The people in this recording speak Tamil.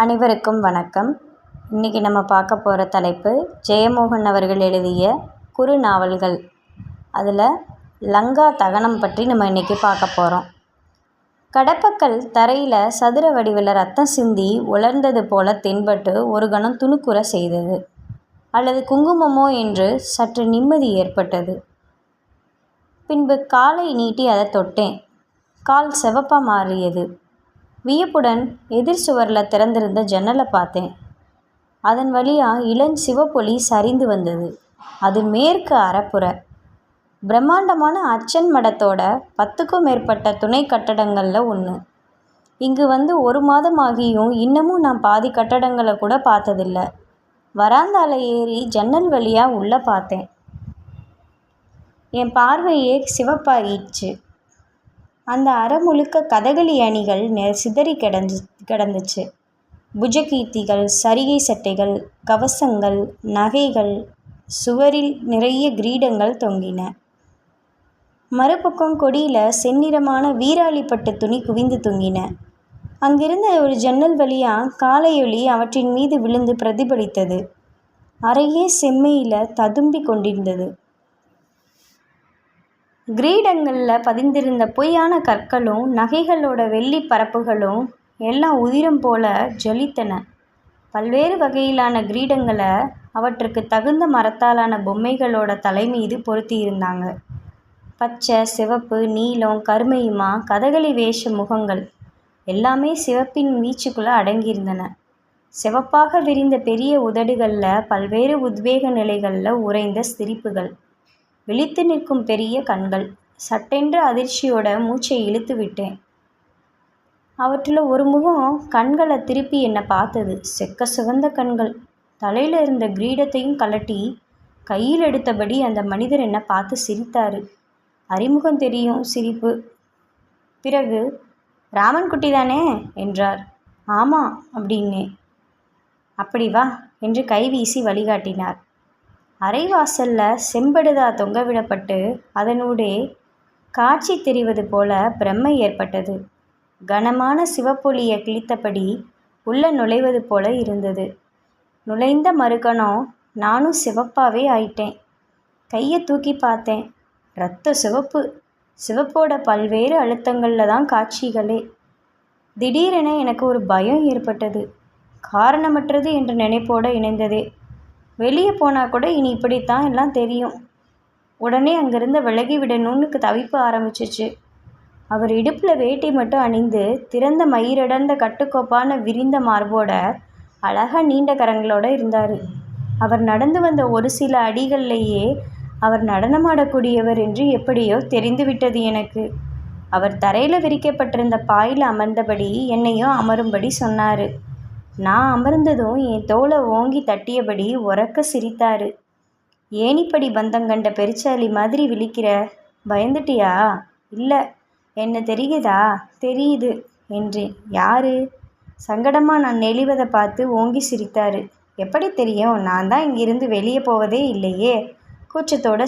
அனைவருக்கும் வணக்கம். இன்றைக்கி நம்ம பார்க்க போகிற தலைப்பு ஜெயமோகன் அவர்கள் எழுதிய குறுநாவல்கள். அதில் லங்கா தகனம் பற்றி நம்ம இன்றைக்கி பார்க்க போகிறோம். கடப்பக்கல் தரையில் சதுர வடிவில் ரத்தம் சிந்தி உலர்ந்தது போல தென்பட்டு ஒரு கணம் துணுக்குற செய்தது. அல்லது குங்குமமோ என்று சற்று நிம்மதி ஏற்பட்டது. பின்பு காலை நீட்டி அதை தொட்டேன். கால் சிவப்பாக மாறியது. வியப்புடன் எதிர் சுவரில் திறந்திருந்த ஜன்னலை பார்த்தேன். அதன் வழியாக இளஞ்சிவப்பொலி சரிந்து வந்தது. அது மேற்கு அறப்புற. பிரம்மாண்டமான அச்சன் மடத்தோட 10க்கும் மேற்பட்ட துணை கட்டடங்களில் ஒன்று. இங்கு வந்து 1 மாதம் ஆகியும் இன்னமும் நான் பாதி கட்டடங்களை கூட பார்த்ததில்லை. வராந்தால ஏறி ஜன்னல் வழியாக உள்ளே பார்த்தேன். என் பார்வையே சிவப்பாயிடுச்சு. அந்த அறை முழுக்க கதகளி அணிகள் சிதறி கிடந்துச்சு. புஜகீர்த்திகள், சரிகை சட்டைகள், கவசங்கள், நகைகள், சுவரில் நிறைய கிரீடங்கள் தொங்கின. மறுபக்கம் கொடியில் செந்நிறமான வீராளிப்பட்டு துணி குவிந்து தொங்கின. அங்கிருந்த ஒரு ஜன்னல் வழியாக காலையொளி அவற்றின் மீது விழுந்து பிரதிபலித்தது. அறையே செம்மையில் ததும்பி கொண்டிருந்தது. கிரீடங்களில் பதிந்திருந்த பொய்யான கற்களும் நகைகளோட வெள்ளி பரப்புகளும் எல்லாம் உதிரம் போல ஜொலித்தன. பல்வேறு வகையிலான கிரீடங்களை அவற்றுக்கு தகுந்த மரத்தாலான பொம்மைகளோட தலைமீது பொருத்தியிருந்தாங்க. பச்சை, சிவப்பு, நீலம், கருமையுமா கதகளி வேஷ முகங்கள் எல்லாமே சிவப்பின் வீச்சுக்குள்ளே அடங்கியிருந்தன. சிவப்பாக விரிந்த பெரிய உதடுகளில் பல்வேறு உத்வேக நிலைகளில் உறைந்த சிரிப்புகள், விழித்து நிற்கும் பெரிய கண்கள். சட்டென்று அதிர்ச்சியோட மூச்சை இழுத்து விட்டேன். அவற்றில் ஒரு முகம் கண்களை திருப்பி என்னை பார்த்தது. செக்க சிவந்த கண்கள். தலையில் இருந்த கிரீடத்தையும் கலட்டி கையில் எடுத்தபடி அந்த மனிதர் என்னை பார்த்து சிரித்தார். அறிமுகம் தெரியும் சிரிப்பு. பிறகு, ராமன் குட்டி தானே என்றார். ஆமாம் அப்படின்னே. அப்படி வா என்று கைவீசி வழிகாட்டினார். அரைவாசலில் செம்படுதா தொங்கவிடப்பட்டு அதனூடே காட்சி தெரிவது போல பிரம்மை ஏற்பட்டது. கனமான சிவப்பொலியை கிழித்தபடி உள்ள நுழைவது போல இருந்தது. நுழைந்த மறுகணம் நானும் சிவப்பாகவே ஆயிட்டேன். கையை தூக்கி பார்த்தேன். இரத்த சிவப்பு. சிவப்போட பல்வேறு அழுத்தங்களில் தான் காட்சிகளே. திடீரென எனக்கு ஒரு பயம் ஏற்பட்டது. காரணமற்றது என்ற நினைப்போடு இணைந்ததே. வெளியே போனால் கூட இனி இப்படித்தான் எல்லாம் தெரியும். உடனே அங்கிருந்து விலகிவிடணும்னு தவிப்பு ஆரம்பிச்சிச்சு. அவர் இடுப்பில் வேட்டி மட்டும் அணிந்து திறந்த மயிரடர்ந்த கட்டுக்கோப்பான விரிந்த மார்போட அழகாக நீண்ட கரங்களோடு இருந்தார். அவர் நடந்து வந்த ஒரு சில அடிகள்லேயே அவர் நடனமாடக்கூடியவர் என்று எப்படியோ தெரிந்துவிட்டது எனக்கு. அவர் தரையில் விரிக்கப்பட்டிருந்த பாயில் அமர்ந்தபடி என்னையும் அமரும்படி சொன்னார். நான் அமர்ந்ததும் என் தோலை ஓங்கி தட்டியபடி உரக்க சிரித்தார். ஏணிப்படி பந்தம் கண்ட பெருச்சாலி மாதிரி விழிக்கிற. பயந்துட்டியா? இல்லை. என்ன தெரியுதா? தெரியுது என்றேன். யாரு? சங்கடமாக நான் நெளிவதை பார்த்து ஓங்கி சிரித்தார். எப்படி தெரியும்? நான் தான் இங்கிருந்து வெளியே போவதே இல்லையே. கூச்சத்தோட